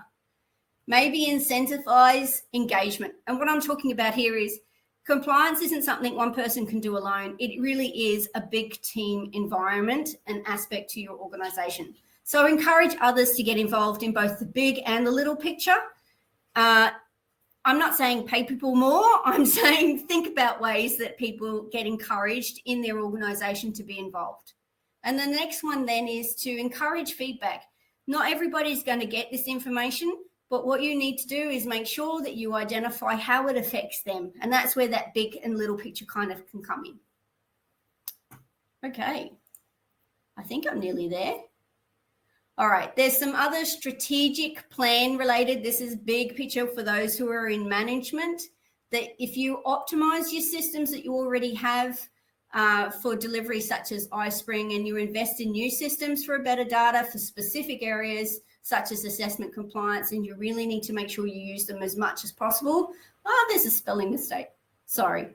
Maybe incentivize engagement. And what I'm talking about here is compliance isn't something one person can do alone. It really is a big team environment and aspect to your organization. So encourage others to get involved in both the big and the little picture. I'm not saying pay people more. I'm saying think about ways that people get encouraged in their organization to be involved. And the next one then is to encourage feedback. Not everybody's going to get this information, but what you need to do is make sure that you identify how it affects them. And that's where that big and little picture kind of can come in. Okay, I think I'm nearly there. All right, there's some other strategic plan related. This is big picture for those who are in management, that if you optimize your systems that you already have for delivery such as iSpring, and you invest in new systems for better data for specific areas such as assessment compliance, and you really need to make sure you use them as much as possible. Oh, there's a spelling mistake. Sorry.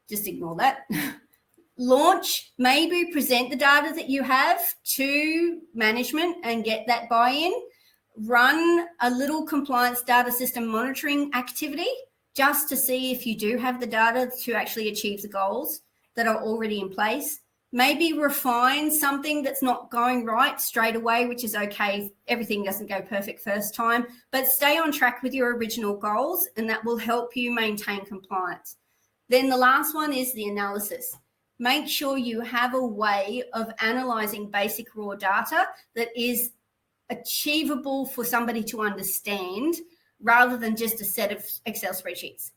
Just ignore that. Launch, maybe present the data that you have to management and get that buy-in. Run a little compliance data system monitoring activity just to see if you do have the data to actually achieve the goals that are already in place. Maybe refine something that's not going right straight away, which is okay. Everything doesn't go perfect first time, but stay on track with your original goals, and that will help you maintain compliance. Then the last one is the analysis. Make sure you have a way of analyzing basic raw data that is achievable for somebody to understand rather than just a set of Excel spreadsheets.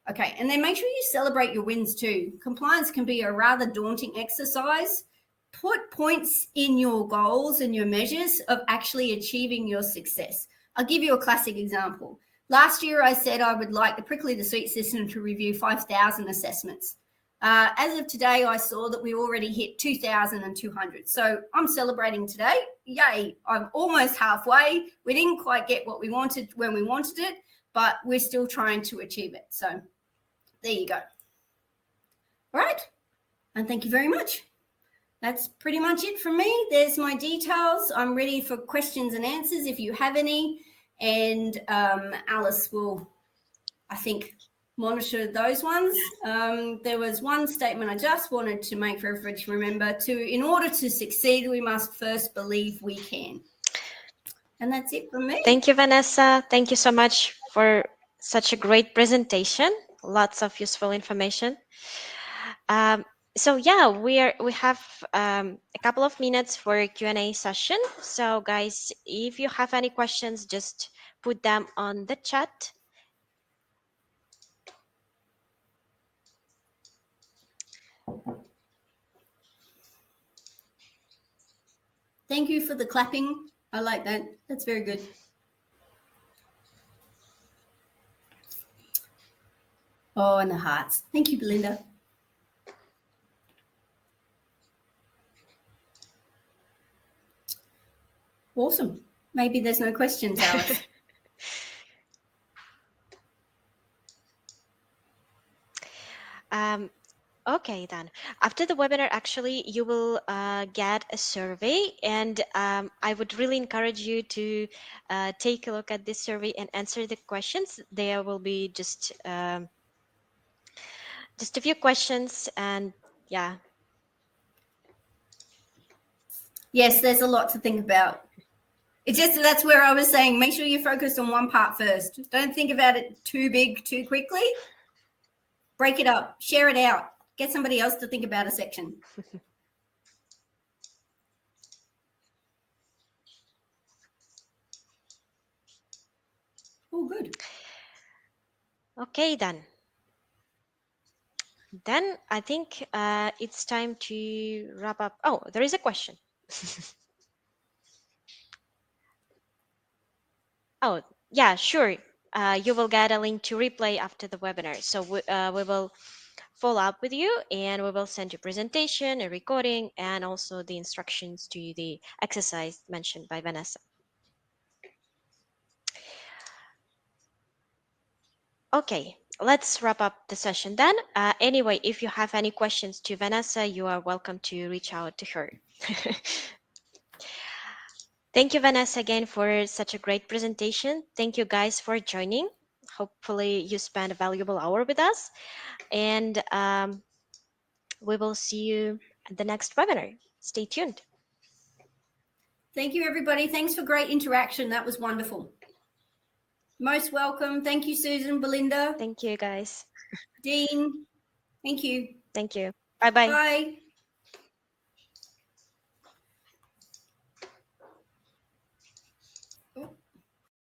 Okay, and then make sure you celebrate your wins too. Compliance can be a rather daunting exercise. Put points in your goals and your measures of actually achieving your success. I'll give you a classic example. Last year, I said I would like the Prickly the Sweet system to review 5,000 assessments. As of today, I saw that we already hit 2,200. So I'm celebrating today. Yay, I'm almost halfway. We didn't quite get what we wanted when we wanted it, but we're still trying to achieve it. So there you go. All right. And thank you very much. That's pretty much it from me. There's my details. I'm ready for questions and answers if you have any. And Alice will, I think, monitor those ones. There was one statement I just wanted to make for everybody to remember in order to succeed, we must first believe we can. And that's it from me. Thank you, Vanessa. Thank you so much for such a great presentation. Lots of useful information. Um, so yeah, we have a couple of minutes for a Q&A session. So guys, if you have any questions, just put them on the chat. Thank you for the clapping. I like that. That's very good. Oh, and the hearts. Thank you, Belinda. Awesome. Maybe there's no questions, Alice. Um, okay, then. After the webinar, actually, you will get a survey, and I would really encourage you to take a look at this survey and answer the questions. There will be just a few questions, and yeah. Yes, there's a lot to think about. It's just that's where I was saying make sure you're focused on one part first. Don't think about it too big too quickly. Break it up, share it out, get somebody else to think about a section. Oh, good. Okay, then. Then I think it's time to wrap up. Oh, there is a question. Oh, yeah, sure. You will get a link to replay after the webinar. So we will follow up with you and we will send you presentation, a recording, and also the instructions to the exercise mentioned by Vanessa. Okay, let's wrap up the session then. Anyway, if you have any questions to Vanessa, you are welcome to reach out to her. Thank you, Vanessa, again for such a great presentation. Thank you guys for joining. Hopefully you spent a valuable hour with us, and we will see you at the next webinar. Stay tuned. Thank you, everybody. Thanks for great interaction. That was wonderful. Most welcome. Thank you, Susan, Belinda, Thank you, guys. Dean. Thank you. Thank you. Bye-bye. Bye.